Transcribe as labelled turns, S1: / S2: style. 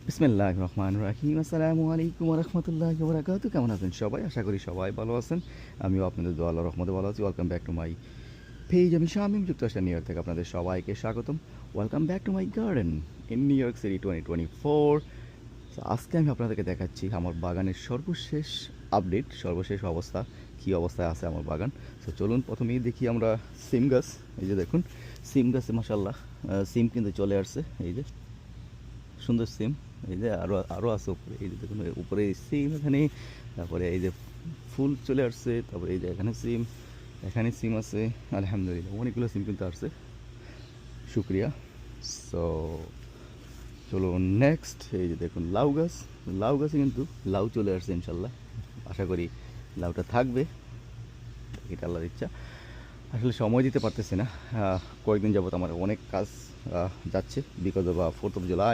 S1: বিসমিল্লাহির রহমানির রহিম। আসসালামু আলাইকুম ওয়া রাহমাতুল্লাহি ওয়া বারাকাতুহু। কেমন আছেন সবাই? আশা করি সবাই ভালো আছেন। আমিও আপনাদের দোয়া আল্লাহর রহমতে ভালো আছি। Welcome back to my page. আমি শামীম, যুক্তরাষ্ট্র নিউ ইয়র্ক থেকে আপনাদের সবাইকে স্বাগতম। Welcome back to my garden in new York city 2024। তো আজকে আমি আপনাদেরকে দেখাচ্ছি আমার বাগানের সর্বশেষ আপডেট, সর্বশেষ অবস্থা, কী অবস্থায় আছে আমার বাগান। তো চলুন প্রথমেই দেখি আমরা সিম গাছ। এই যে দেখুন, সিম গাছে মাশাআল্লাহ সিম কিন্তু চলে আসছে। এই যে সুন্দর সিম, এই যে আরও আরও আছে উপরে। এই যে দেখুন উপরে সিম, এখানে তারপরে এই যে ফুল চলে আসছে। তারপরে এই যে এখানে সিম, এখানে সিম আছে। আলহামদুলিল্লাহ অনেকগুলো সিম কিন্তু আসছে, শুক্রিয়া। সো চলো নেক্সট। এই যে দেখুন লাউ গাছ, লাউ গাছে কিন্তু লাউ চলে আসছে ইনশাল্লাহ। আশা করি লাউটা থাকবে, এটা আল্লাহর ইচ্ছা। আসলে সময় দিতে পারতেছি না, কয়েকদিন যাবত আমার অনেক কাজ যাচ্ছে because of 4th of July।